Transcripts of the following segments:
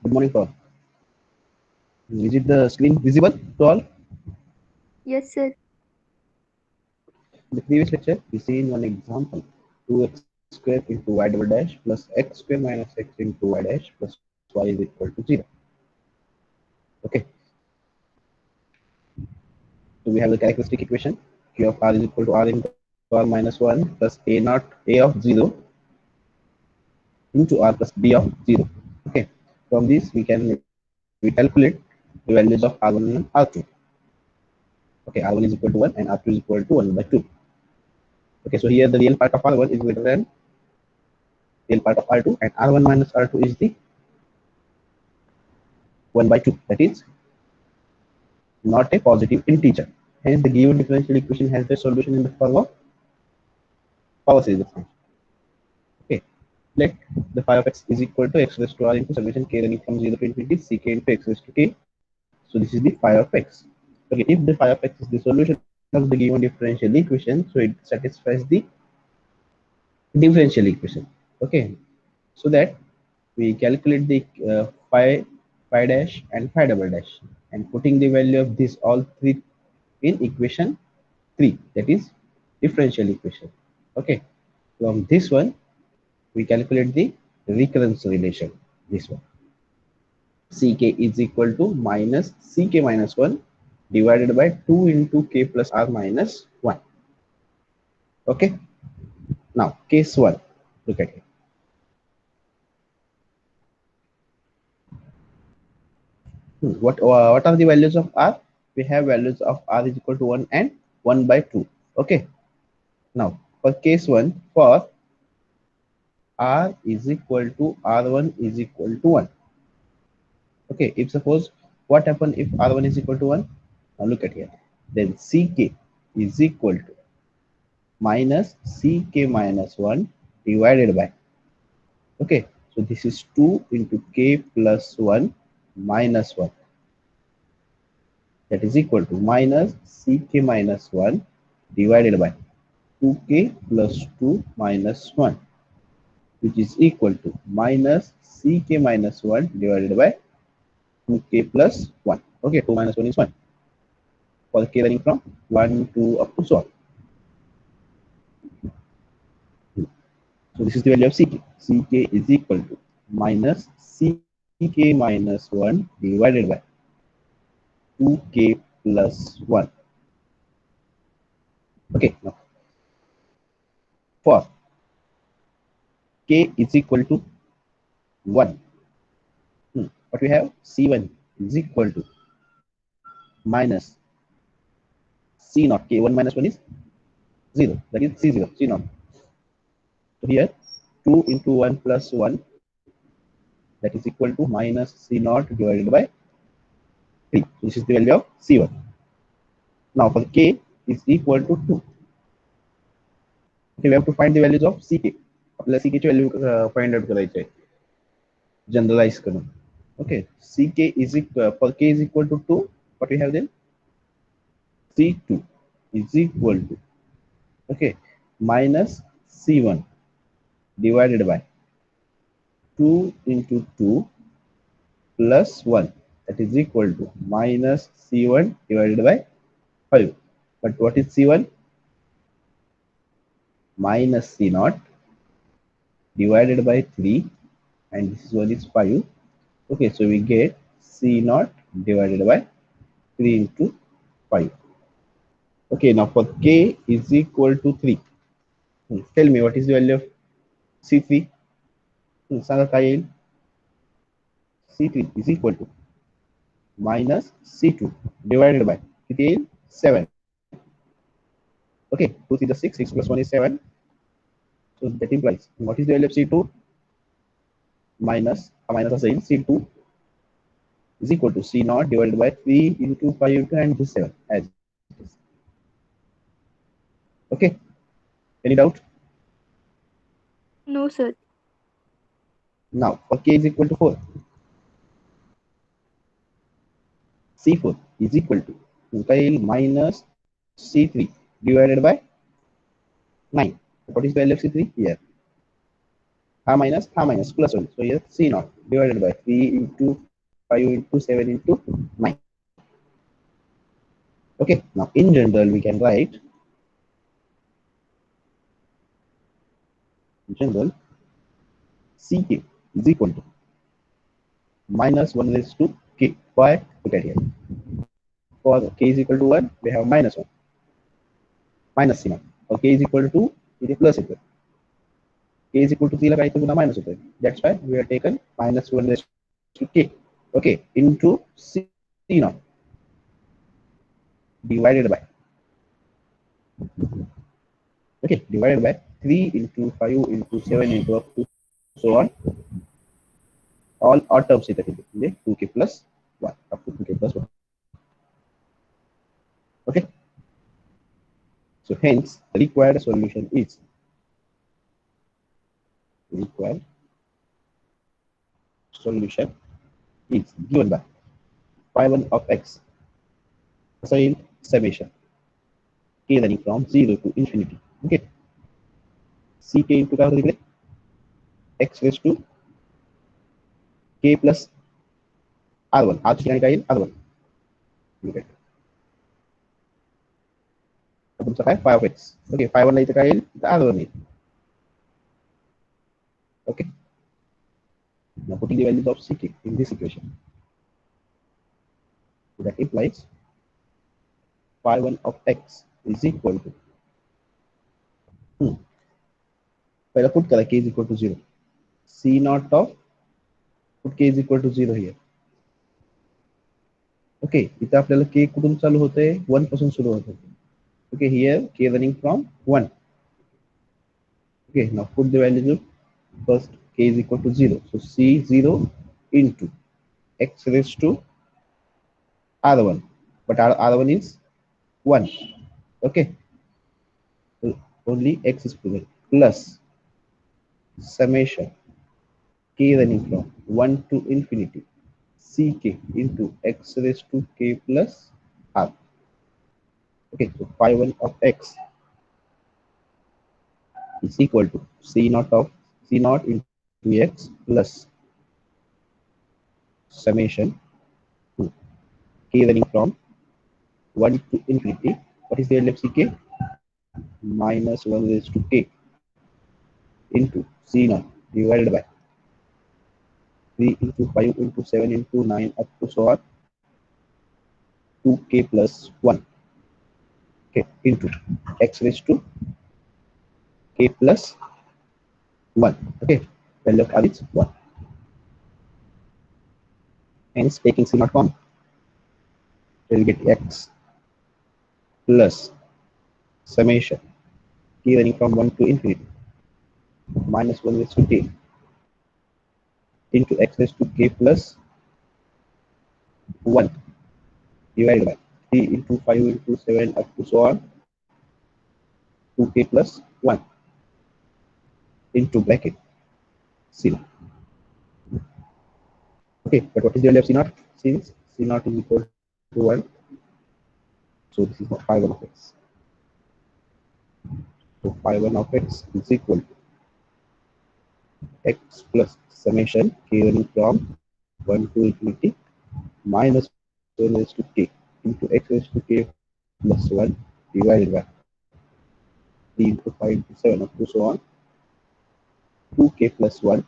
Good morning, all. Is it the screen visible to all? Yes, sir. In the previous lecture, we seen one example: 2x square into y double dash plus x square minus x into y dash plus y is equal to 0. Okay. So we have the characteristic equation: q of r is equal to r into r minus 1 plus a naught a of 0 into r plus b of 0. Okay. From this, we calculate the values of r1 and r2. Okay, r1 is equal to 1 and r2 is equal to 1 by 2. Okay, so here the real part of r1 is greater than real part of r2, and r1 minus r2 is the 1 by 2. That is not a positive integer. Hence, the given differential equation has the solution in the form of power series expansion. Okay, let the phi of x is equal to x raised to r into summation k running from 0 to infinity ck into x raised to k. So this is the phi of x. Okay, if the phi of x is the solution of the given differential equation, so it satisfies the differential equation. Okay, so that we calculate the phi dash and phi double dash, and putting the value of this all three in equation 3, that is differential equation. Okay, from this one we calculate the recurrence relation. This one, ck is equal to minus ck minus 1 divided by 2 into k plus r minus 1. Okay, now case 1, look at it. What are the values of r? We have values of r is equal to 1 and 1 by 2. Okay, now for case 1, for r is equal to r1 is equal to 1. Okay, if suppose what happen if r1 is equal to 1? Now look at here, then ck is equal to minus ck minus 1 divided by, okay, so this is 2 into k plus 1 minus 1, that is equal to minus ck minus 1 divided by 2k plus 2 minus 1, which is equal to minus ck minus 1 divided by 2k plus 1. Okay, 2 minus 1 is 1. For k running from 1 to up to so on. So this is the value of ck. Ck is equal to minus ck minus 1 divided by 2k plus 1. Okay, now for k is equal to 1, what we have, c1 is equal to minus c naught. K1 minus 1 is 0, that is c0, c naught. So here 2 into 1 plus 1, that is equal to minus c naught divided by 3. So this is the value of c1. Now for k is equal to 2. Okay, we have to find the values of ck. आपल्याला ck ची value find out करायची आहे, generalise करून. Okay, ck is equal, for k is equal to 2, what we have then, c2 is equal to, okay, minus c1 divided by 2 into 2 plus 1, that is equal to minus c1 divided by 5. But what is c1? Minus c naught divided by 3, and this one is 5. Okay, so we get c naught divided by 3 into 5. Okay, now for k is equal to 3. Tell me what is the value of c3? सांगा काय येईल? c3 is equal to minus c2 divided by किती येईल? 7. Okay, 2 3 6, 6 plus 1 is 7. So that implies what is the value of c2? Minus असेल c2 is equal to c naught divided by 3 into 5 into and this 7 as it is. Okay, any doubt? No, sir. Now for k is equal to 4, c4 is equal to minus c3 divided by 9. What is the value of c3 here? r minus plus 1. So here c naught divided by 3 into 5 into 7 into 9. Okay, now in general we can write general ck is equal to minus 1 raised to k. Why? Look at here. For k is equal to 1, we have minus 1 minus c naught. For k is equal to 2, it is plus equal. K is equal to 3 लगाए तो गुना minus होता है. That's why we have taken minus 1 raised to k. Okay, into c naught divided by divided by 3 into 5 into 7 into up to so on. All terms it is 2k plus 1 up to 2k plus 1. Okay. So hence the required solution is given by phi1 of x assigned summation k running from 0 to infinity. Okay. ck into क्या होता है x raised to k plus r1 r3 का r1. Look at तुमचा काय phi of x. Okay, phi1 ला इथे काय येईल r1 येईल. Okay. Now putting the values of ck in this equation. That implies phi1 of x is equal to पहला put करा k is equal to 0. C naught of put k is equal to 0 here. Okay, इथे आपल्याला k कुठून चालू होते 1 पासून सुरू होते. Okay, here k running from 1. Okay, now put the values of first k is equal to 0. So c0 into x raised to r1, but r1 is 1. Okay, so only x is present plus summation k running from 1 to infinity ck into x raised to k plus r. Okay, so phi1 of x is equal to c naught into x plus summation k running from 1 to infinity. What is the value of ck? Minus 1 raised to k into c naught divided by 3 into 5 into 7 into 9 up to so on 2k plus 1. Okay, into x raised to k plus 1. Okay, value of r is 1. Hence taking c naught common, we'll get x plus summation k running from 1 to infinity minus 1 raised to k into x raised to k plus 1 divided by 3 into 5 into 7 up to so on 2k plus 1 into bracket c naught. Okay, but what is the value of c naught? Since c naught is equal to 1, so this is not phi 1 of x. So phi 1 of x is equal to x plus summation k running from 1 to infinity minus 1 raised to k into x raised to k plus 1 divided by 3 into 5 into 7 up to so on 2k plus 1.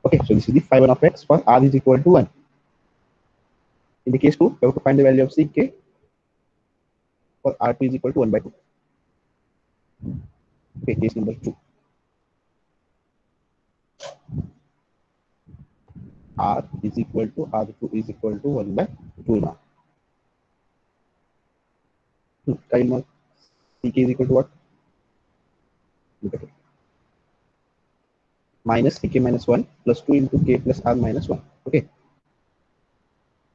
Okay, so this is the phi 1 of x for r is equal to 1. In the case 2, we have to find the value of ck for r2 is equal to 1 by 2. Okay, case number 2. R is equal to R2 is equal to 1 by 2 now. Time of ck is equal to what? Look at it. Minus ck minus 1 plus 2 into k plus r minus 1. Okay.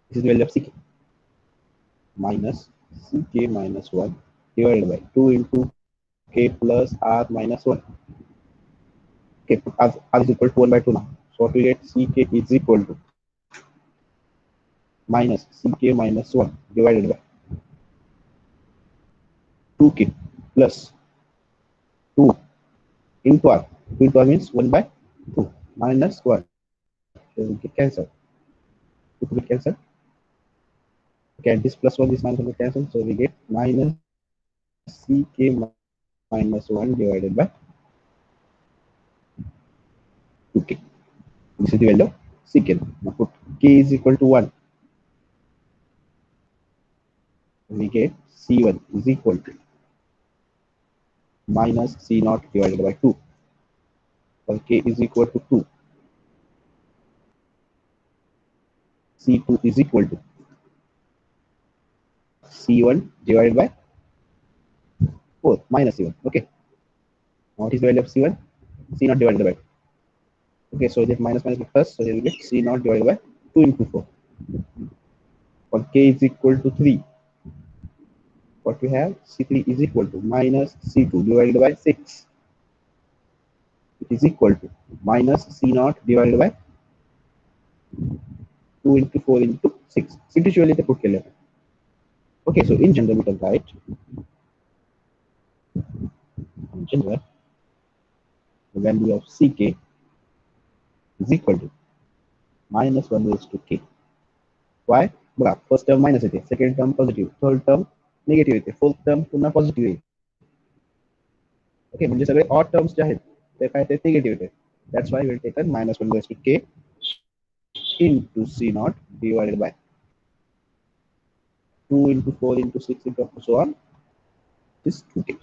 This is the value of ck. Minus ck minus 1 divided by 2 into k plus r minus 1. Okay, r is equal to 1 by 2 now. So what we get ck is equal to minus ck minus 1 divided by 2k plus 2 into r 2 into r means 1 by 2 minus 1. So we get cancel. 2 to get cancel. Okay, and this plus 1, this minus 1 will cancel. So we get minus ck minus 1 divided by 2k. This is the value of ck. Now put k is equal to 1. We get c1 is equal to minus c naught divided by 2. For k is equal to 2. C2 is equal to C1 divided by 4 minus C1. Okay. What is the value of C1? C naught divided by 2. Okay, so that minus minus plus, so here we get C naught divided by 2 into 4. For k is equal to 3. What we have? C3 is equal to minus C2 divided by 6. It is equal to minus C naught divided by 2 into 4 into 6. Simply the put ke Okay, so in general we can write in general the value of ck is equal to minus 1 raised to k. Why? बघा first term minus येते, second term positive, third term negative येते, fourth term पुन्हा positive येईल. Okay, म्हणजे सगळे odd terms जे आहेत ते काय ते निगेटिव्ह येते. That's why we will taken minus 1 raised to k into c naught divided by 2 into 4 into 6 into so on is 2k.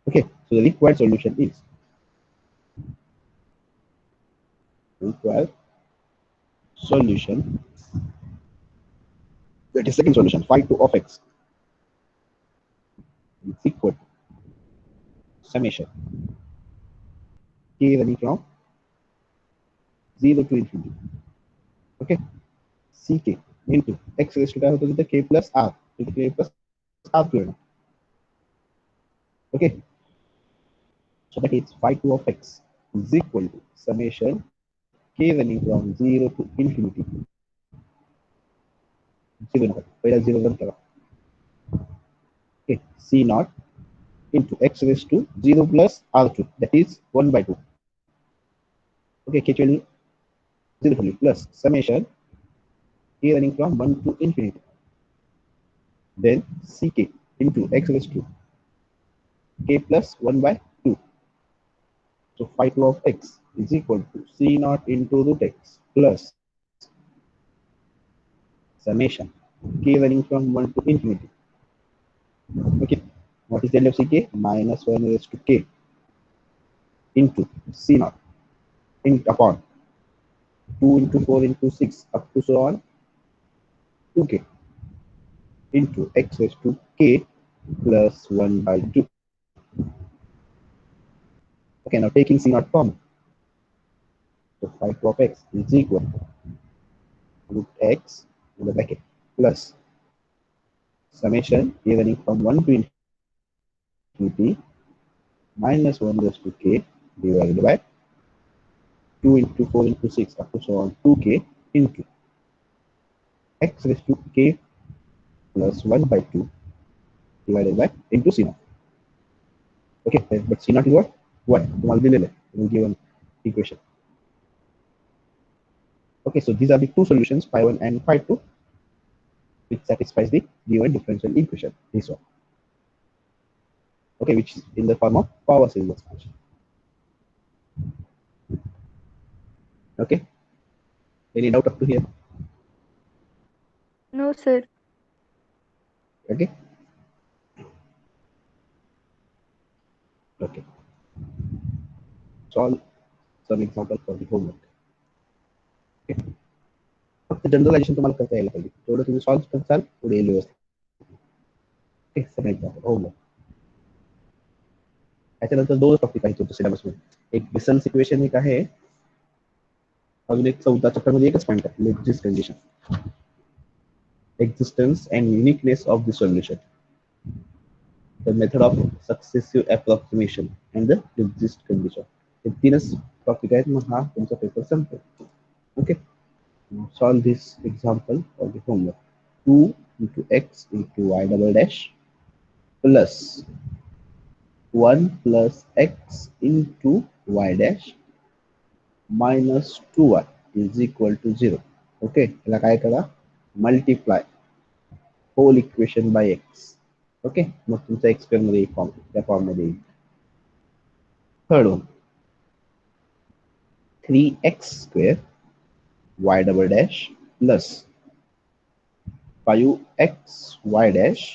Okay, so the required solution is required solution, that is second solution, phi 2 of x is equal to summation k running from 0 to infinity. Okay, ck into x raised to काय होतं तिथे k plus r into k plus r square. Okay, so that is phi 2 of x is equal to summation k running from 0 to infinity. 0 नका, पहिला 0 run करा. Okay, c naught into x raised to 0 plus r2, that is 1 by 2. Okay, k value 0 plus summation k running from 1 to infinity. Then ck into x raised to k plus 1 by 2. So phi 2 of x is equal to c naught into root x plus summation k running from 1 to infinity. Okay, what is the value of ck? Minus 1 raised to k into c naught into upon 2 into 4 into 6 up to so on 2k into x raised to k plus 1 by 2. Okay, now taking c naught common, so phi 2 of x is equal to root x in the bracket plus summation k running from 1 to infinity minus 1 raised to k divided by 2 into 4 into 6 up to so on 2k into x raised to k plus 1 by 2 divided by into c naught. Okay, but c naught is what? 1. तुम्हाला दिलेलं आहे given equation. Okay, so these are the two solutions, phi 1 and phi 2, which satisfies the given differential equation. This one. Okay, which is in the form of power series expansion. Okay, any doubt up to here? No, sir. Okay. Okay. Solve some example for the homework. Okay. फक्त generalisation तुम्हाला करता यायला पाहिजे, तेवढं तुम्ही solve करताल पुढे येईल व्यवस्थित. Okay, second example homework. त्याच्यानंतर दोनच टॉपिक आहेत तुमच्या सिलेबसमध्ये, एक डिफरन्स इक्वेशन एक आहे, अजून एक 14 चॅप्टर मध्ये एकच पॉइंट आहे, exist condition, existence and uniqueness of the solution, the method of successive approximation and the exist condition. हे तीनच टॉपिक आहेत, मग हा तुमचा पेपर संपतो. Okay, solve this example of the homework. 2 into x into y double dash plus 1 plus x into y dash minus 2y is equal to 0. Okay, याला काय करा, multiply whole equation by x. Okay, मग तुमचा x square मध्ये form, त्या form मध्ये येईल. Third one, 3x square y double dash plus 5xy dash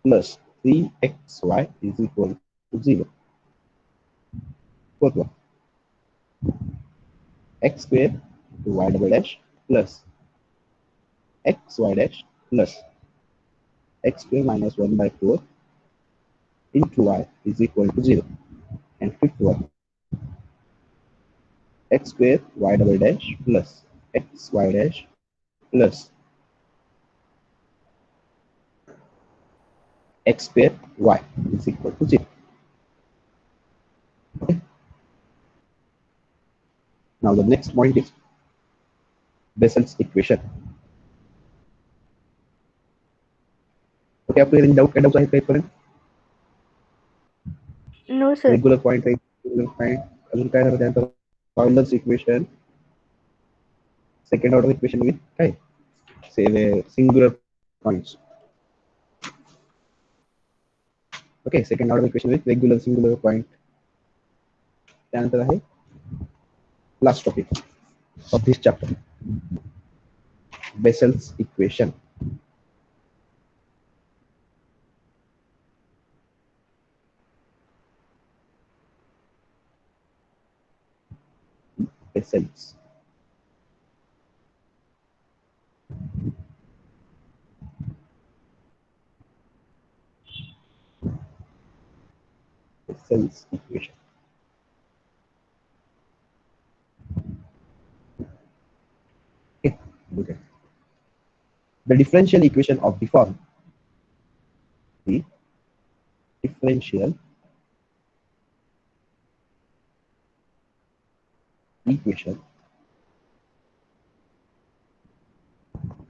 plus 3xy is equal to 0. Fourth one, x square to y double dash plus xy dash plus x square minus 1 by 4 into y is equal to 0. And fifth one, x square y double dash plus xy dash plus x square y is equal to 0. Okay. Now the next point is Bessel's equation. Okay, आपको any doubt आहे का इथपर्यंत? No, sir. Regular point, regular point, अजून काय झालं त्यानंतर Euler's equation, second order equation with काय singular points. Okay, second order equation with regular singular point. त्यानंतर आहे last topic of this chapter, Bessel's equation. Bessel's. Bessel's equation. Okay, look at the differential equation of the form. The differential equation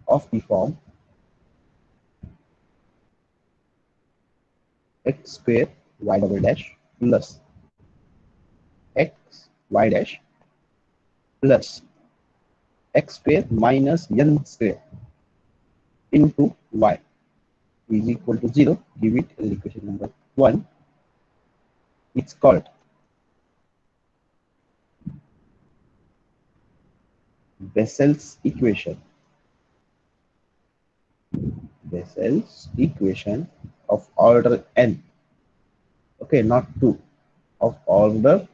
of the form x square y double dash plus x y dash plus x square minus n square into y is equal to 0. Give it as equation number 1. It's called Bessel's equation. Bessel's equation of order n. Okay, not 2, of order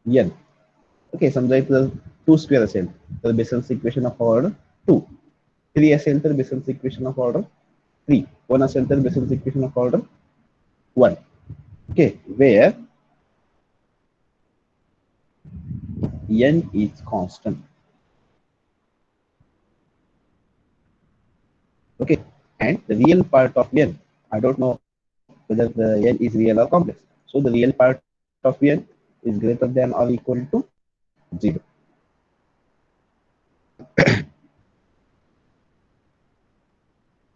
n. Okay, समजा इथं 2 square असेल तर Bessel's equation of order 2, 3 असेल तर Bessel's equation of order 3, 1 असेल तर Bessel's equation of order 1. Okay, where n is constant. Okay, and the real part of n, I don't know whether the n is real or complex. So the real part of n is greater than or equal to 0.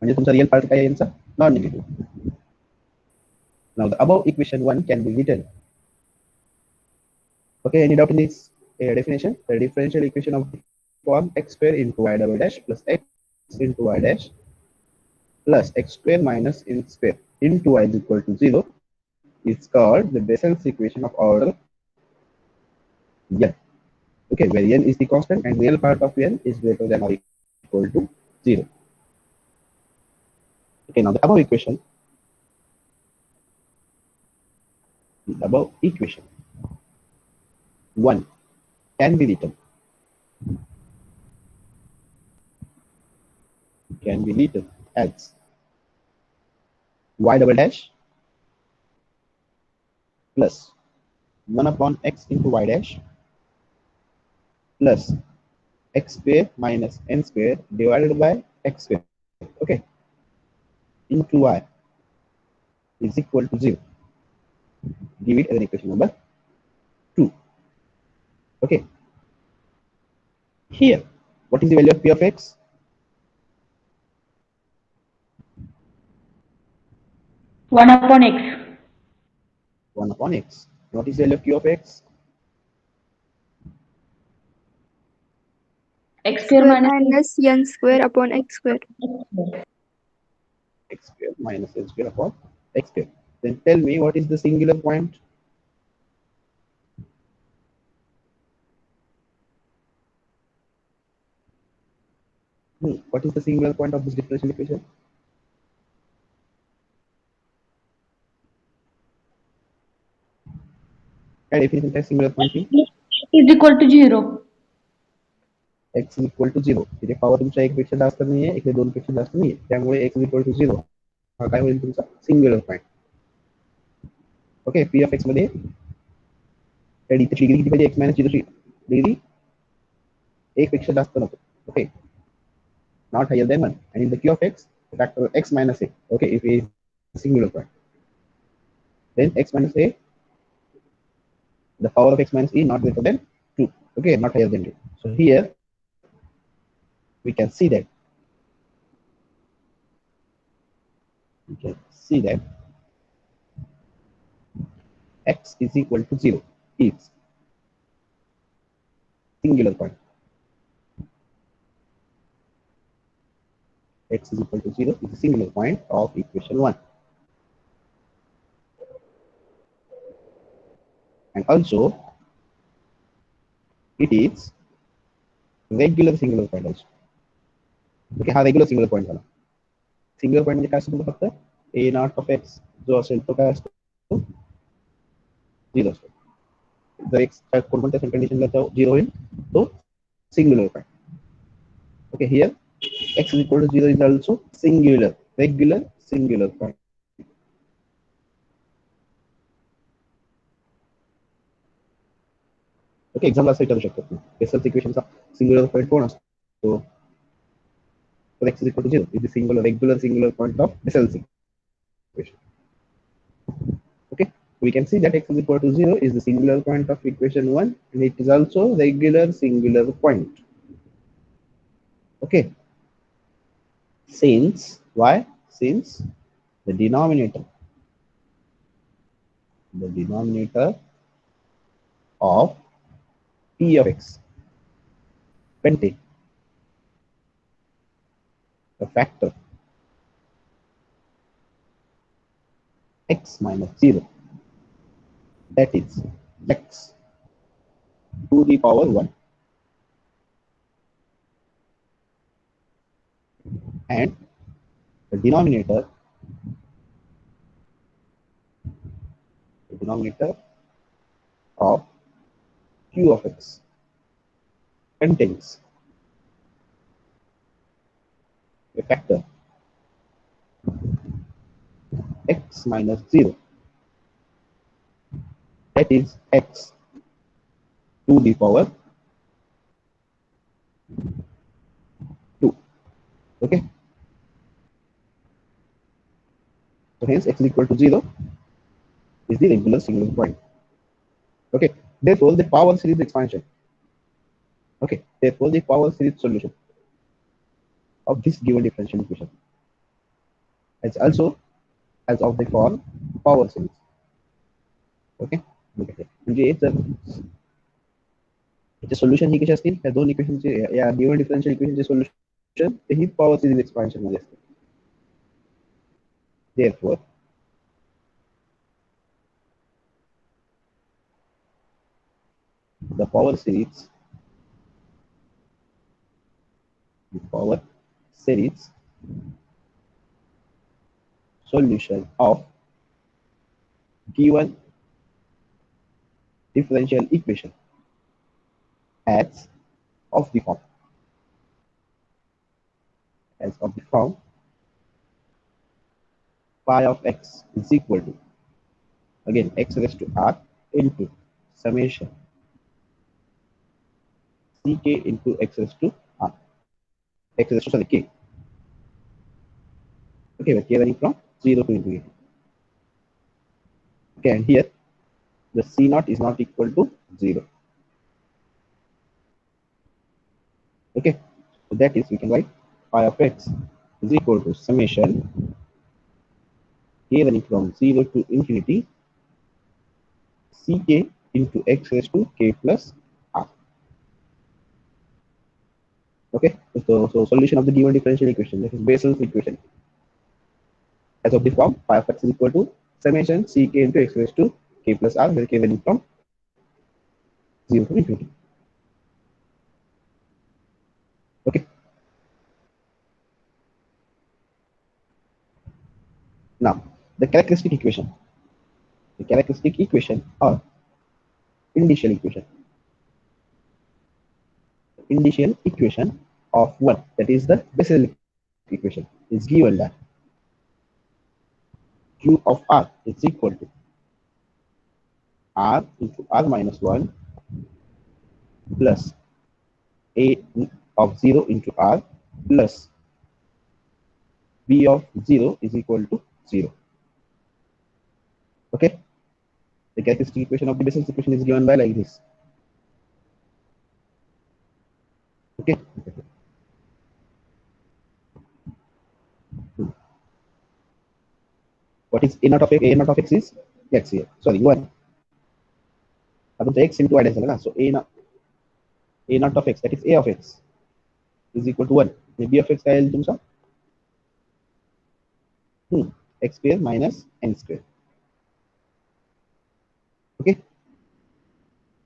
म्हणजे तुमचा real part काय आहे यांचा, non negative. Now the above equation 1 can be written. Okay, any doubt in this definition? The differential equation of the form x square into y double dash plus x into y dash plus x square minus n square into y is equal to 0 is called the Bessel's equation of order n. Okay, where n is the constant and real part of n is greater than or equal to 0. Okay, now the above equation 1 can be written as y double dash plus 1 upon x into y dash plus x square minus n square divided by x square. Okay, into y is equal to 0. Give it as an equation number 2. Okay, here what is the value of p of x? 1 upon x. 1 upon x. What is the value of q of x? X X square square minus minus n square upon x square. x square. X square minus n square upon x square. Then tell me what is the singular point? What is the singular point of this differential equation? Can I define the singular point here? Is equal to 0. X is equal to 0. इथे power तुमच्या एक पेक्षा जास्त नाहीये, इथे दोन पेक्षा जास्त नाहीये. त्यामुळे x is equal to 0 हा काय होईल तुमचा singular point. Okay, p of x मध्ये त्या डिग्री किती पाहिजे x मायनस ची डिग्री एक पेक्षा जास्त नको. Okay, not higher than 1. And in the q of x, the factor x minus a. Okay, if a is a singular point, then x minus a, the power of x minus e not greater than 2. Okay, not higher than 2. So here we can see that x is equal to 0 is singular point. X is equal to 0 is a singular point of equation 1. And also it is regular singular point also. Okay, हा regular singular point झाला. Singular point म्हणजे काय असतो फक्त a not of x जो असेल तो काय असतो 0 असतो. जर x कोणत्या कंडिशनला तो 0 होईल तो singular point. Okay, here x is equal to 0 is also singular, regular singular point. Okay, example असं विचारू शकतो तुम्ही बेसल्स इक्वेशनचा सिंगुलर पॉइंट कोण असतो? तर x is equal to 0 is the singular regular singular point of Bessel's equation. Okay, we can see that x is equal to 0 is the singular point of equation 1 and it is also regular singular point. Okay, since why? Since the denominator of p of x contain the factor x minus 0, that is x to the power 1, and the denominator of q of x contains a factor x minus 0, that is x to the power 2. Okay, so hence x is equal to 0 is the regular singular point. Okay, therefore the power series expansion, okay, therefore the power series solution of this given differential equation is also as of the form power series. Okay, look at it. म्हणजे याचे solution ही कशी असतील या दोन इक्वेशनचे या given differential इक्वेशनचे solution ते ही पॉवर सिरीज एक्सपान्शन मध्ये असते. Therefore the power series solution of given differential equation as of the form phi of x is equal to again x raised to r into summation ck into x raised to r, x raised to sorry k. Okay, we're k varying from 0 to infinity. Okay, and here the c naught is not equal to 0. Okay, so that is we can write phi of x is equal to summation k running from 0 to infinity ck into x raised to k plus r. Okay, so solution of the given differential equation, that is Bessel's equation, as of the form phi of x is equal to summation ck into x raised to k plus r, where k running from 0 to infinity. Okay, now the characteristic equation. The characteristic equation or initial equation. Initial equation of 1, that is the Bessel equation, is given that q of r is equal to r into r minus 1 plus a of 0 into r plus b of 0 is equal to 0. Okay, the characteristic equation of the Bessel's equation is given by like this. Okay, what is a naught of x? A naught of x is x here. Sorry, 1. अब तो x into y है ना, so a naught of x, that is a of x, is equal to 1. b of x का l तुमचा x square minus n square. Okay,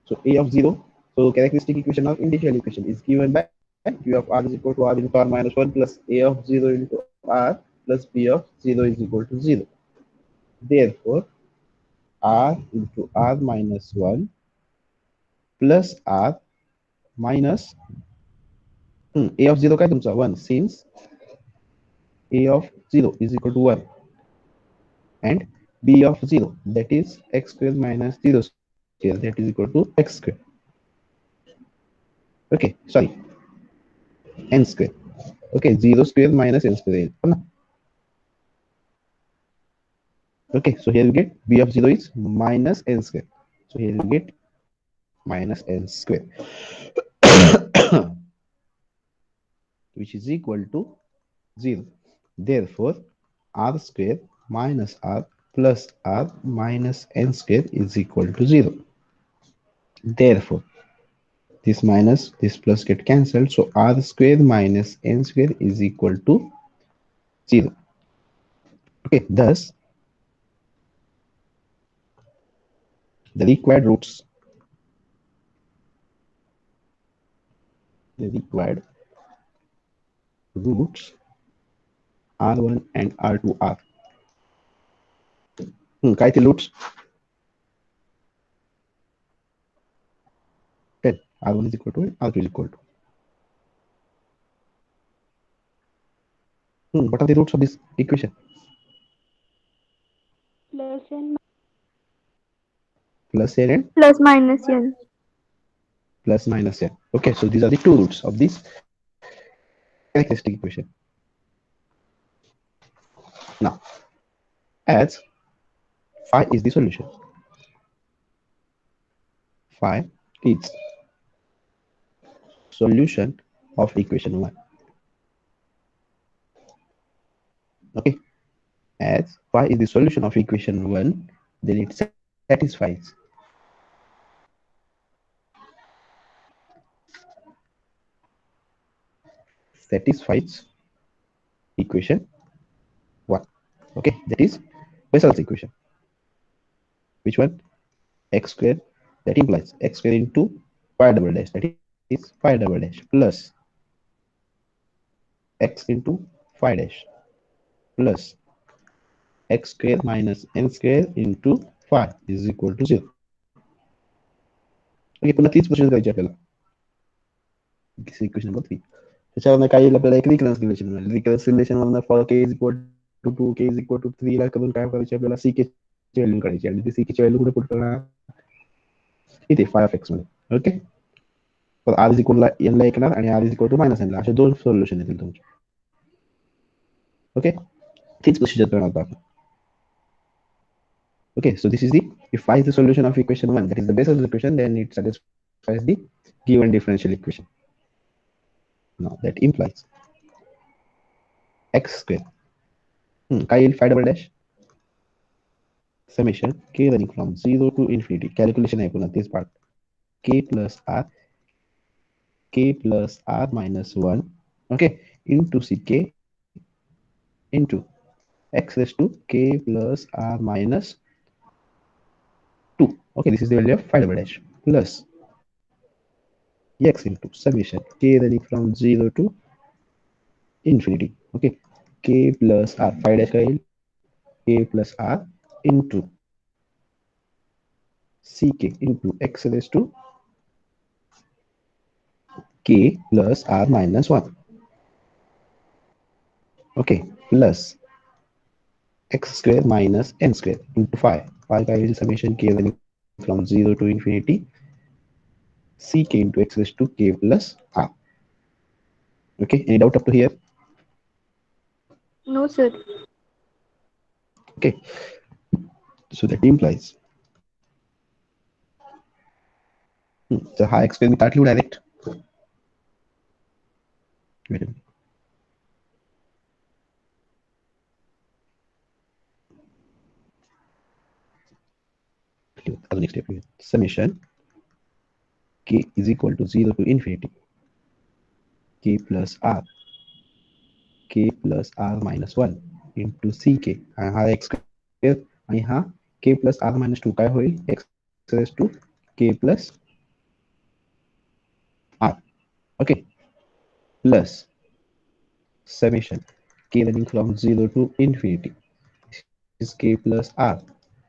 so a of 0. So characteristic equation of initial equation is given by q of r is equal to r into r minus 1 plus a of 0 into r plus b of 0 is equal to 0. Therefore, r into r minus 1 plus r minus a of 0 काय तुमचा 1, since a of 0 is equal to 1 and b of 0, that is x square minus 0 square, that is equal to x square. Okay, sorry, n square. Okay, 0 square minus n square. Okay, so here we get b of 0 is minus n square. So here we get minus n square, which is equal to 0. Therefore, r square minus r plus r minus n square is equal to 0. Therefore, this minus this plus get cancelled, so r square minus n square is equal to 0. Okay, thus the required roots, r1 and r2 are काय थे roots 10. r1 is equal to and r2 is equal to what are the roots of this equation? Plus n and Plus minus n. plus minus n. Okay, so these are the two roots of this characteristic equation. Now, as phi is the solution, phi is solution of equation 1. Okay, as phi is the solution of equation 1, then it satisfies equation 1. Okay, that is Bessel's equation. Which one? X square, that implies x square into phi double dash, that is phi double dash, plus x into phi dash plus x square minus n square into phi is equal to 0. Okay, पुन्हा तीच process करायची आपल्याला. Equation number 3. त्याच्यावरनं काय येईल आपल्याला? एक recurrence relation मिळेल. रिकरन्स रिलेशन वरनं for k is equal to 2, k is equal to 3 ला करून काय करायचे आपल्याला? ck ची व्हॅल्यू काढायची आणि ती ck ची व्हॅल्यू कुठे पुट करणार? इथे phi of x मध्ये. ओके, तर r इज इक्वल ला n ला येणार आणि r is equal to minus n ला, असे दोन सोल्युशन येतील तुमचे. ओके, तीच प्रोसिजर करणार आहोत आपण. Okay, so this is the, if phi is the solution of equation 1, that is the Bessel's equation, then it satisfies the given differential equation. Now that implies x square. काय येईल? phi double dash summation k running from 0 to infinity. Calculation आहे पुन्हा तेच part. K plus r, k plus r minus 1, okay, into ck into x raised to k plus r minus 2. Okay, this is the value of phi double dash plus x into summation k running from 0 to infinity. Okay, k plus r phi dash का येईल k plus r into ck into x raised to k plus r minus 1. Okay, plus x square minus n square into phi. Phi का येईल summation k running from 0 to infinity ck into x raised to k plus r. Okay, any doubt up to here? No, sir. Okay, so that implies so हा x square मी ताट लिहू direct. Wait a minute. अजून एक step लिहूया. Summation k is equal to 0 to infinity k plus r minus 1 into ck आणि हा x square आणि हा k plus r minus 2 काय होईल x raised to k plus r. Okay, plus summation k running from 0 to infinity. This is k plus r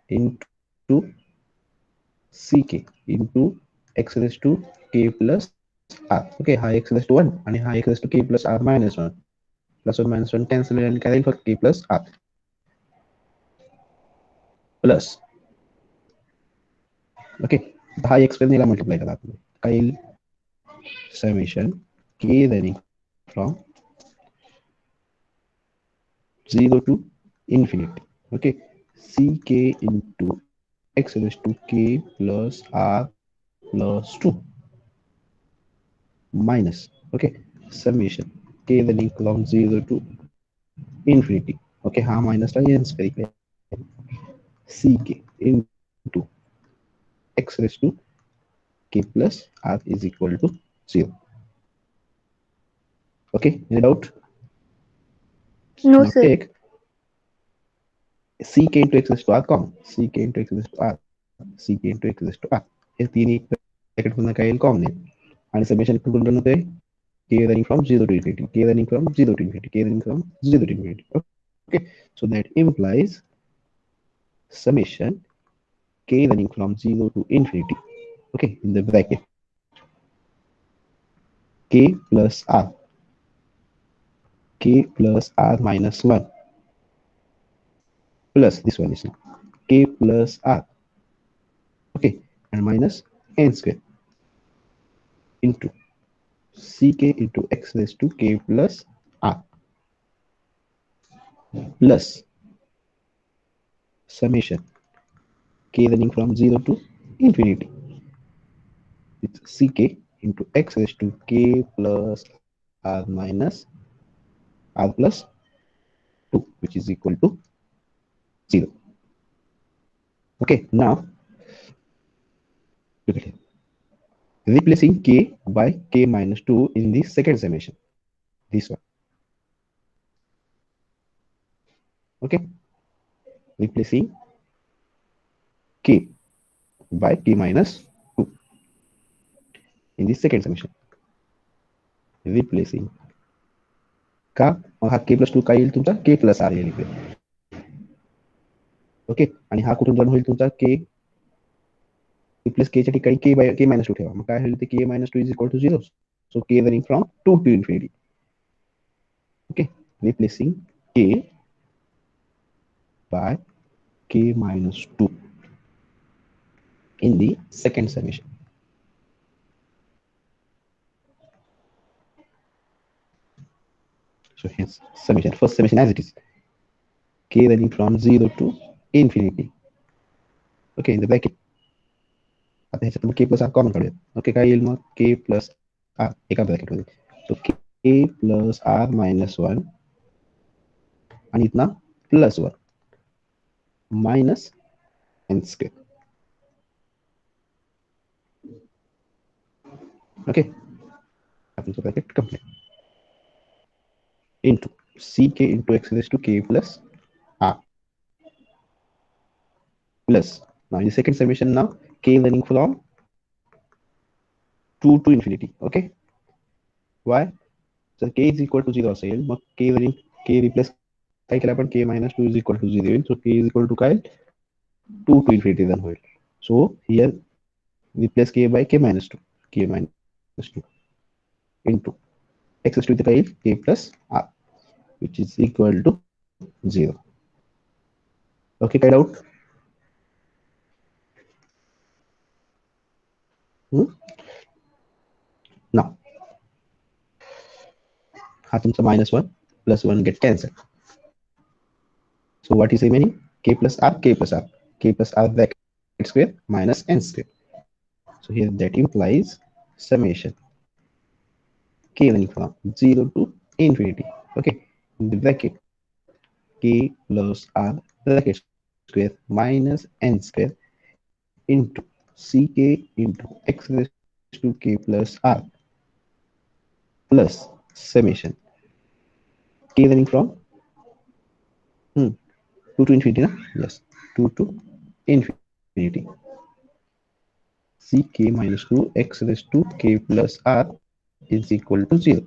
into ck into x raised to k plus r. Okay, हा x raised to 1 आणि हा x raised to k plus r minus 1. Plus 1 minus 1 cancel and काय राहील फक्त k plus r plus. Okay, हा x square याला multiply करा आपण काय येईल summation k running from 0 to infinity. Okay, ck into x raised to k plus r plus 2 minus, okay, summation k running from 0 to infinity. Okay, हा minus ला n square इकडे ck into x raised to k plus r is equal to 0. Okay, any doubt? No, Now sir. take ck into x raised to r common, ck into x raised to r, ck into x raised to r. हे तीन एक bracket पुन्हा काय येईल common येईल आणि summation कुठून run होते k running from 0 to infinity, k running from 0 to infinity, k running from 0 to infinity. Okay, so that implies summation k running from 0 to infinity, okay, in the bracket k plus r, k plus r minus 1 plus this one is now k plus r, okay, and minus n square into ck into x raised to k plus r plus summation k running from 0 to infinity with ck into x raised to k plus r minus r plus 2, which is equal to 0. Okay, now look at here. Replacing k by k minus 2 in the second summation, this one. Okay, replacing k by k minus 2 in the second summation. Replacing का मग हा k plus 2 काय येईल तुमचा k plus r येईल इकडे. Okay, आणि हा कुठून रन होईल तुमचा k रिप्लेस k च्या ठिकाणी k by k minus 2 ठेवा, मग काय होईल ते k minus 2 is equal to 0. So k running from 2 to infinity. Okay, replacing k by k minus 2 in the second summation. So hence summation, first summation as it is, k running from 0 to infinity. Okay, in the bracket आता ह्याच्यात मग k plus r common काढूया. Okay, काय येईल मग k plus r एका bracket मध्ये. So k plus r minus 1 आणि इथना plus 1 minus n square. Okay, open the bracket complete into ck into x raised to k plus r plus now in the second summation now k running from 2 to infinity. Okay, why? So k is equal to 0 असेल मग k वरील k replace काय केलं आपण k minus 2 is equal to 0 येईल so k is equal to काय 2 to infinity then होईल. So here replace k by k minus 2 k minus 2 into x raised to इथे काय येईल k plus r which is equal to 0. Okay, काय doubt? Now हा तुमचा -1 plus 1 get cancelled. So what is remaining? K plus r, k plus r, k plus r bracket square minus n square. So here that implies summation k running from 0 to infinity. Okay, in the bracket k plus r bracket square minus n square into ck into x raised to k plus r plus summation k running from 2 to infinity, na? Yes, 2 to infinity. ck minus 2 x raised to k plus r is equal to 0.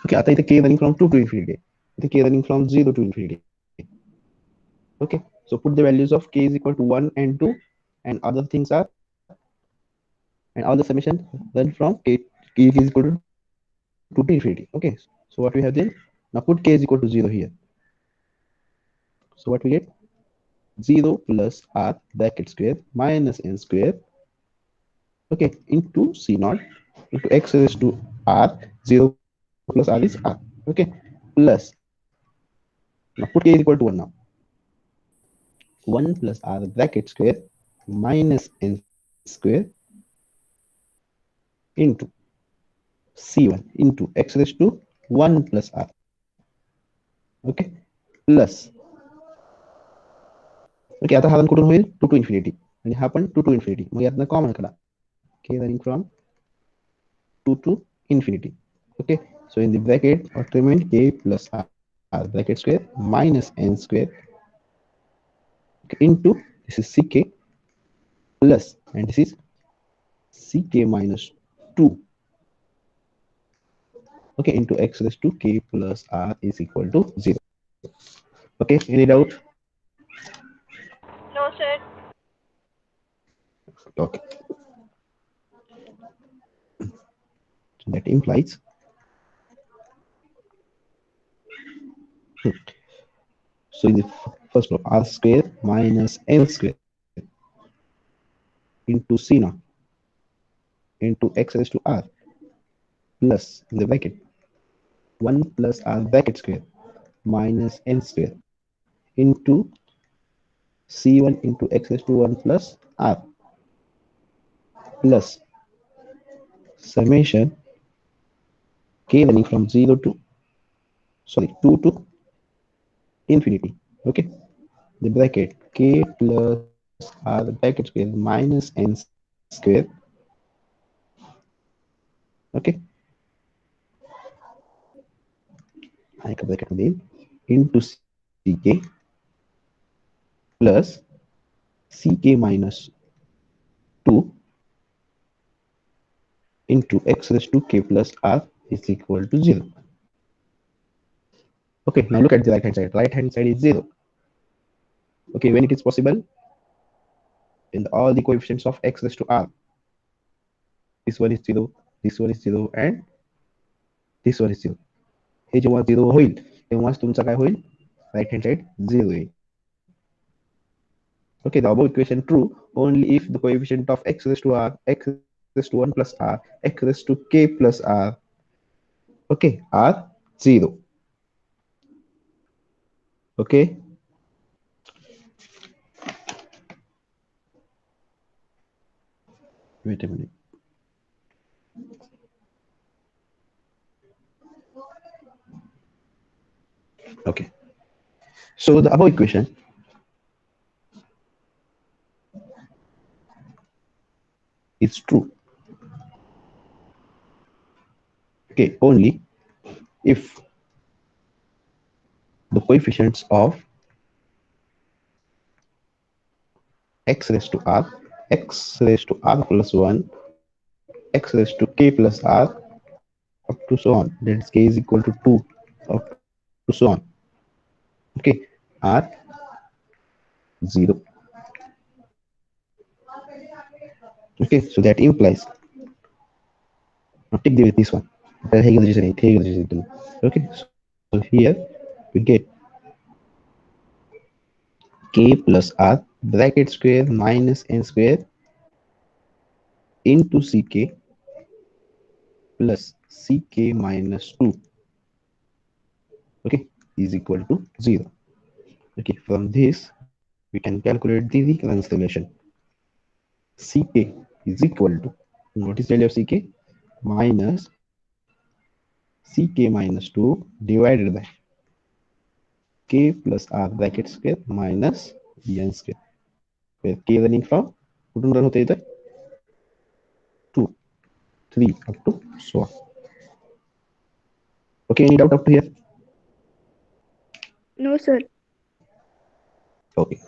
Okay, आता इथे k running from 2 to infinity. इथे k running from 0 to infinity. Okay, so put the values of k is equal to 1 and 2 and other things are and all the summation run from k is equal to 2 to infinity. Okay, so what we have then, now put k is equal to 0 here. So what we get? 0 plus r bracket square minus n square, okay, into c naught into x raised to r. 0 plus r is r. Okay, plus now put k is equal to 1 now. 1 plus r bracket square minus n square into c1 into x raised to 1 plus r. Okay, plus okay आता हा कुठून होईल 2 to infinity आणि हा पण 2 to infinity. मग यातनं common काढा k running from 2 to infinity. Okay, so in the bracket what remain k plus r bracket square minus n square, okay, into this is ck plus and this is ck minus 2, okay, into x raised to k plus r is equal to 0. Okay, any doubt? No, sir. Okay, so that implies so in the first law r square minus n square into c naught into x raised to r plus in the bracket 1 plus r bracket square minus n square into c1 into x raised to 1 plus r plus summation k running from 0 to 2 to infinity. Okay, the bracket k plus r bracket square minus n square, okay, I का bracket मध्ये into ck plus ck minus 2 into x raised to k plus r is equal to 0. Okay, now look at the right hand side. Right hand side is 0. Okay, when it is possible, in all the coefficients of x raised to r, this one is 0, this one is 0, and this one is 0. हे जेव्हा 0 होईल तेव्हाच तुमचा काय होईल right hand side 0 येईल. Okay, the above equation true only if the coefficient of x raised to r, x raised to 1 plus r, x raised to k plus r, okay, are 0. Okay, wait a minute. Okay, so the above equation is true. Okay, only if the coefficients of x raised to r, x raised to r plus 1, x raised to k plus r, up to so on. That is k is equal to 2, up to so on. Okay, are 0. Okay, so that implies, now take the this one. Okay, so here we get k plus r bracket square minus n square into ck plus ck minus 2, okay, is equal to 0. Okay, from this we can calculate the recurrence relation. ck is equal to, what is the value of ck? Minus ck minus 2 divided by k plus r bracket square minus n square, where k running from, कुठून run होते इधर 2, 3 up to so on. Okay, any doubt up to here? No, sir. Okay.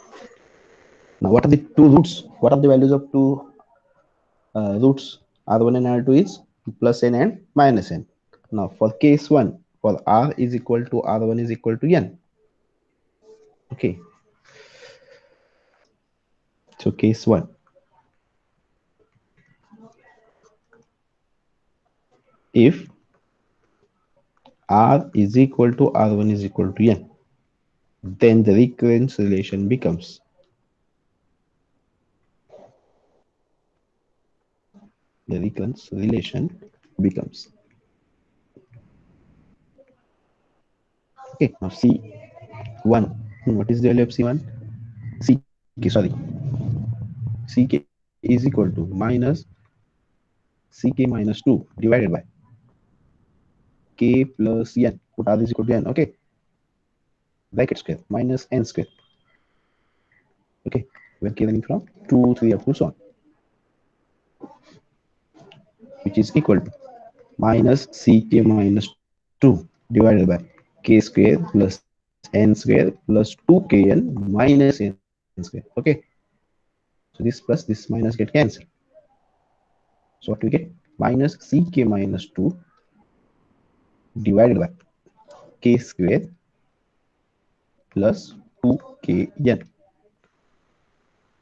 Now, what are the two roots? What are the values of two roots? R1 and R2 is plus n and minus n. Now, for case 1, for R is equal to R1 is equal to n. Okay. So, case 1. If R is equal to R1 is equal to n, then the recurrence relation becomes, the recurrence relation becomes, okay, now C1, what is the value of C1? CK, sorry, CK is equal to minus CK minus 2 divided by K plus n, put R is equal to n, okay, bracket square minus n square, okay, where K running from 2, 3 up to so on, which is equal to minus CK minus 2 divided by K square plus n square plus 2Kn minus n square, okay. So this plus this minus get cancelled. So what we get? Minus CK minus 2 divided by K square plus 2Kn.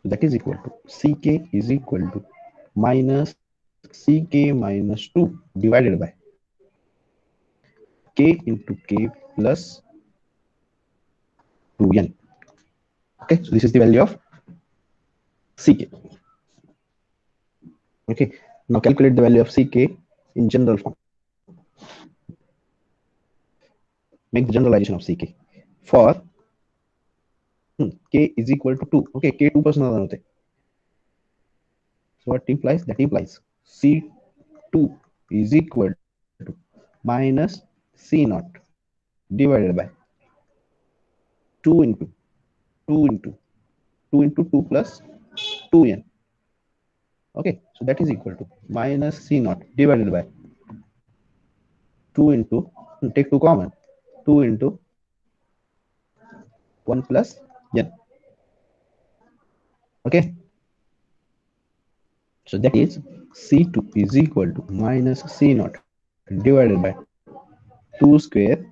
That is equal to CK is equal to minus CK minus 2 divided by K into K plus 2N. Okay, so this is the value of CK. Okay, now calculate the value of CK in general form. Make the generalization of CK. For K is equal to 2. Okay, K 2% होते. So what implies? That implies C2 is equal to minus C naught divided by 2 into 2 into 2 into 2 plus 2n. Okay, so that is equal to minus C naught divided by 2 into, take 2 common, 2 into 1 plus n. Okay, so that is C2 is equal to minus C naught divided by 2 square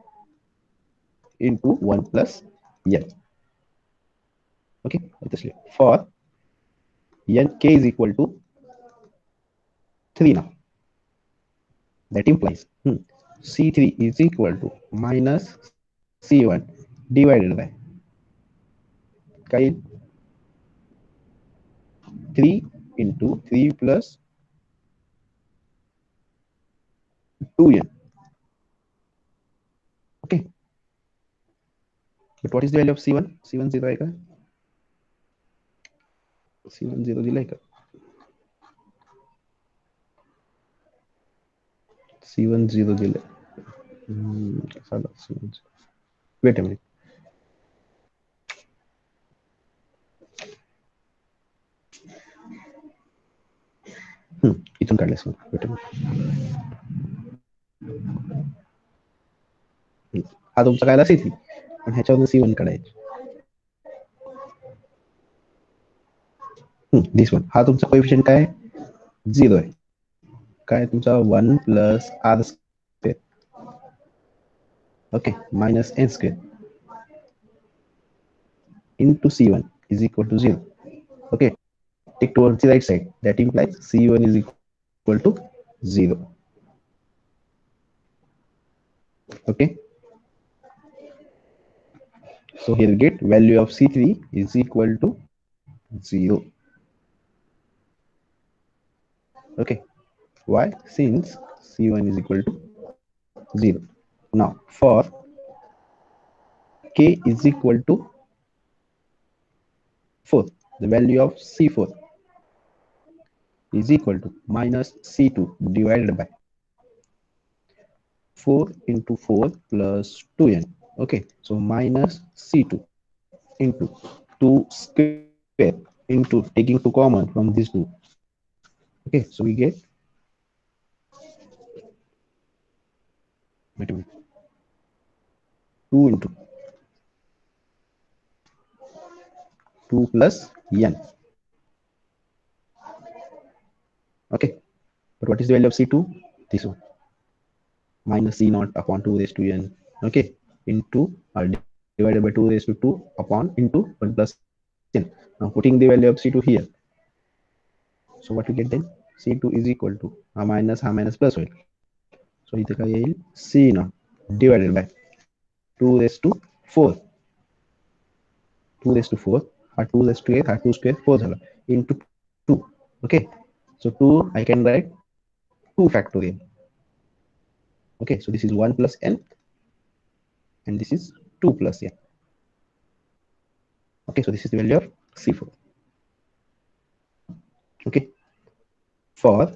into 1 plus n. Okay, for n k is equal to 3 now. That implies C3 is equal to minus C1 divided by kind 3 into 3 plus 2n. Okay, but what is the value of C1? C1 0 आएगा, C1 0 दिला का, C1 0 दिला, wait a minute. इथून काढलेस मग हा तुमचा Kayla C3 पण ह्याच्यावरून C1 काढायचे. दिस वन हा तुमचा कोएफिशियंट काय 0 आहे. काय तुमचा 1 plus R square okay minus N square into C1 is equal to 0. Okay, take towards the right side. That implies C1 is equal to 0. Okay, so here we get value of C3 is equal to 0. Okay, why? Since C1 is equal to 0. Now for K is equal to 4, the value of C4 is equal to minus C2 divided by 4 into 4 plus 2n. Okay, so minus C2 into 2 square into taking 2 common from these two. Okay, so we get, wait a minute, 2 into 2 plus n. Okay, but what is the value of C2? This one, minus C naught upon 2 raised to n. Okay, into divided by 2 raised to 2 upon into 1 plus n. Now putting the value of C2 here. So what we get then? C2 is equal to हा minus plus होईल. So इथे काय येईल C naught divided by 2 raised to 4. 2 raised to 4 हा 2 raised to 8 हा 2 square 4 झाला into 2. Okay, so 2 I can write 2 factorial. Okay, so this is 1 plus n and this is 2 plus n. Okay, so this is the value of C4. Okay, for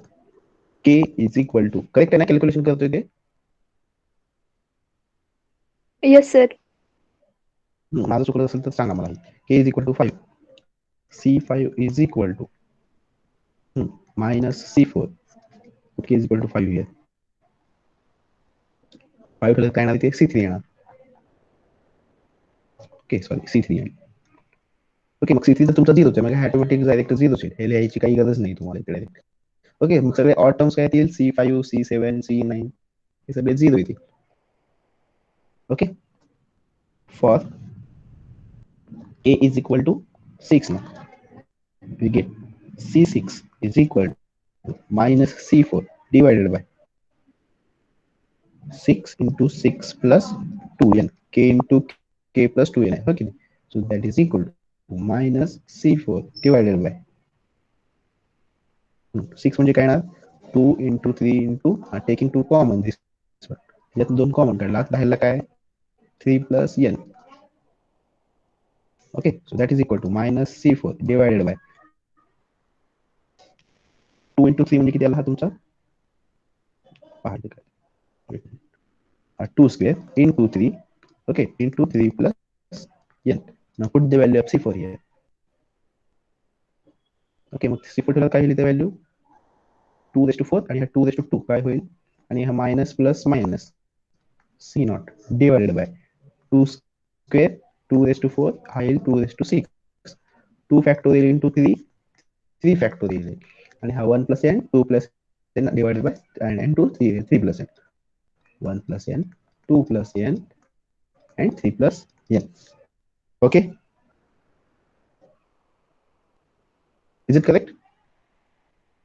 K is equal to, correct है ना calculation करते थे? Yes, sir. माझं चुकलं असेल तर सांगा मला. K is equal to 5. C5 is equal to minus C4. K is equal to 5 here. 5 ठेवलं काय येणार इथे C3 येणार. ओके सॉरी C3 येईल. ओके मग C3 तर तुमचा 0 आहे मग ऑटोमॅटिक डायरेक्ट 0 येईल. हे लिहायची काही गरज नाही तुम्हाला इथे डायरेक्ट. ओके मग सगळे ऑड टर्म्स काय येतील C5 C7 C9 हे सगळे 0 येतील. Okay for A is equal to 6 now we get C6 is equal to minus C4 divided by 6 into 6 plus 2n k into k plus 2n okay so that is equal to minus C4 divided by 6 म्हणजे काय येणार 2 into 3 into taking 2 common this one यात 2 common काढला राहिला काय 3 plus n okay so that is equal to minus C4 divided by 2 into 3 म्हणजे किती आला हा तुमचा पहा 2 square into 3 okay into 3 plus n now put the value of C4 here okay mug C4 ठेवला काय होईल इथे व्हॅल्यू 2 raised to 4 आणि हा 2 raised to 2 काय होईल आणि हा minus plus minus C naught divided by 2 square 2 raised to 4 हा येईल 2 raised to 6 2 factorial into 3 3 factorial आणि हा 1 plus n 2 plus n divided by and into 3 plus n 1 plus n 2 plus n and 3 plus n okay is it correct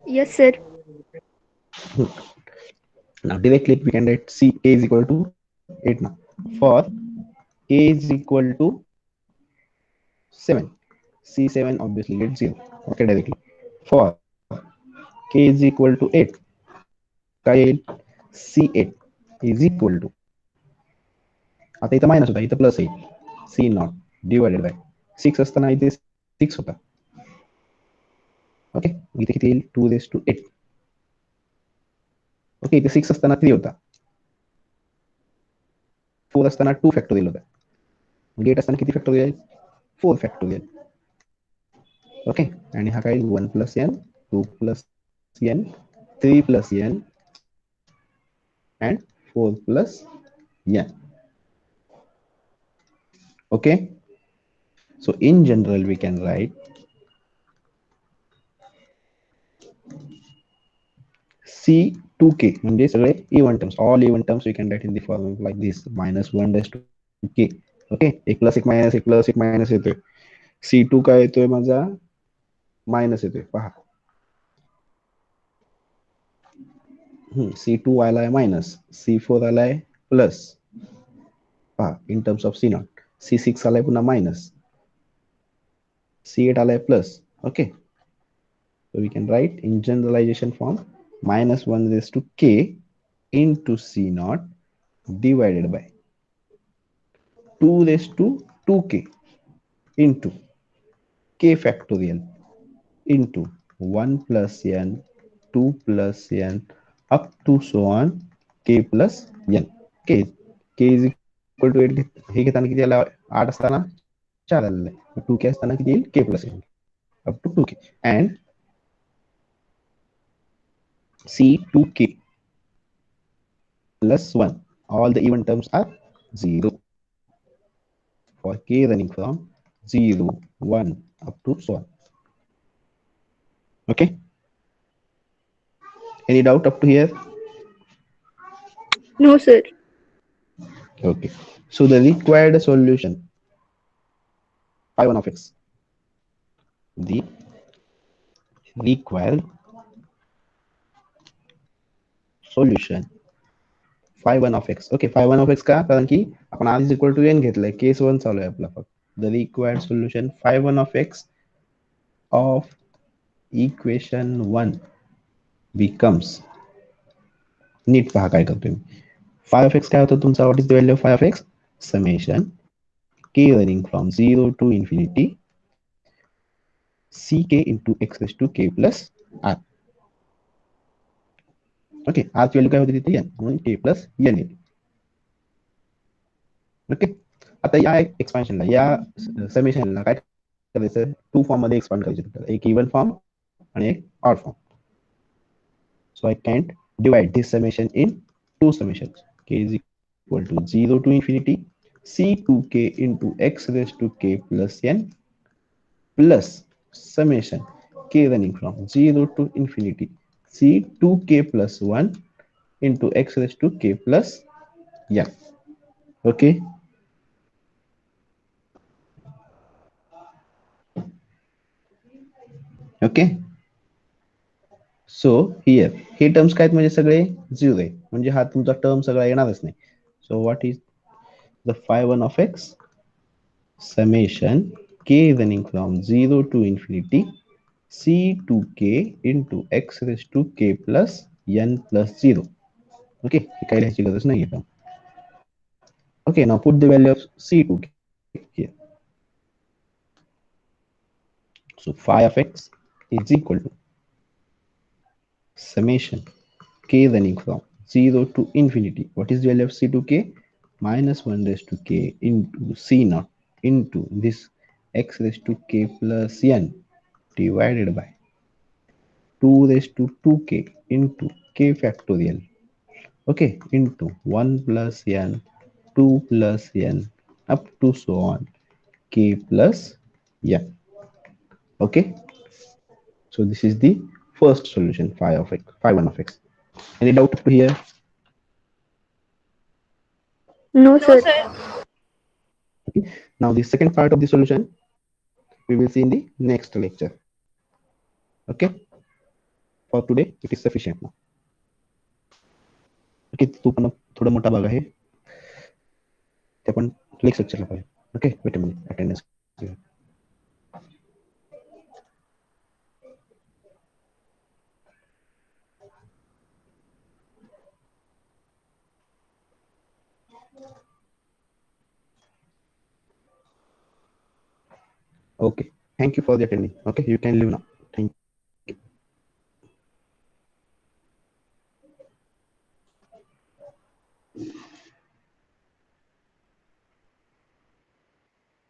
Yes, sir. now directly we can write C A is equal to 8 now for A is equal to 7 C7 obviously get 0 okay directly for K is equal to 8 काय येईल C8 is equal to आता इथं minus होता इथं plus येईल C not divided by 6 असताना इथे 6 होता ओके इथे किती येईल 2 रेस टू 8 ओके इथे 6 असताना 3 होता 4 असताना 2 फॅक्टोरियल होता 8 असताना किती फॅक्टोरियल 4 फॅक्टोरियल ओके आणि हा काय 1 plus n 2 plus n, 3 plus n, and 4 plus n. Okay, so in general we can write C2k म्हणजे सगळे even terms, all even terms we can write in the form like this, minus 1 dash to k. Okay, एक plus एक minus एक plus एक minus येतोय. C2 काय येतोय माझा, मायनस येतोय पहा. C2 आलाय मायनस, C4 आलाय प्लस पहा in terms of C0. C6 आलाय पुन्हा मायनस, C8 आलाय plus. Okay, so we can write in generalization form minus 1 raised to k into C0 divided by 2 raised to 2k into k factorial into 1 plus n, 2 plus n, up to so on k plus n. k is equal to 8 हे घेताना किती आला, 8 असताना 4 आलेलं आहे. 2k असताना किती येईल, k plus n up to 2k and C2k plus 1. All the even terms are 0 for k running from 0, 1 up to so on. Okay. Any doubt up to here? No, sir. Okay. So the required solution phi 1 of x. The required solution phi 1 of x. Okay, phi 1 of x का, कारण की आपण r is equal to n घेतलंय, case 1 चालू आहे आपला फक्त. The required solution phi 1 of x of equation 1 becomes, NEET पहा काय करतोय मी. Phi of x काय होतं तुमचा, what is the value of phi of x? Summation k running from 0 to infinity ck into x raised to k plus r. Okay, r ची value काय होती तिथे n, म्हणून k प्लस n येते. Okay, आता या एक्सपान्शनला, या समेशनला काय करायचं, टू फॉर्म मध्ये एक्सपांड करायचं, एक इवन फॉर्म आणि एक odd form. So I can't divide this summation in two summations. K is equal to 0 to infinity C2k into x raised to k plus n plus summation k running from 0 to infinity C2k plus 1 into x raised to k plus n. Okay. Okay. So here हे terms काय म्हणजे सगळे zero आहे, म्हणजे हा तुमचा term सगळा येणारच नाही. So what is the five 1 of x summation k running from 0 to infinity c2k into x raised to k plus n plus 0. Okay, काही लिहायची गरज नाही आहे. Okay, now put the value of c2k here. So phi of x is equal to summation k running from 0 to infinity. What is the value of c2k? Minus 1 raised to k into c naught into this x raised to k plus n divided by 2 raised to 2k into k factorial, okay, into 1 plus n, 2 plus n, up to so on k plus n. Okay, so this is the first solution, phi of x, phi 1 of x. Any doubt up to here? No, sir. Okay. Now the second part of the solution we will see in the next lecture. Okay, for today it is sufficient now. Okay, तो पण थोडा मोठा भाग आहे, ते आपण next लेक्चरला पाहूया. Okay, wait a minute, attendance. Okay, thank you for the attending. Okay, you can leave now.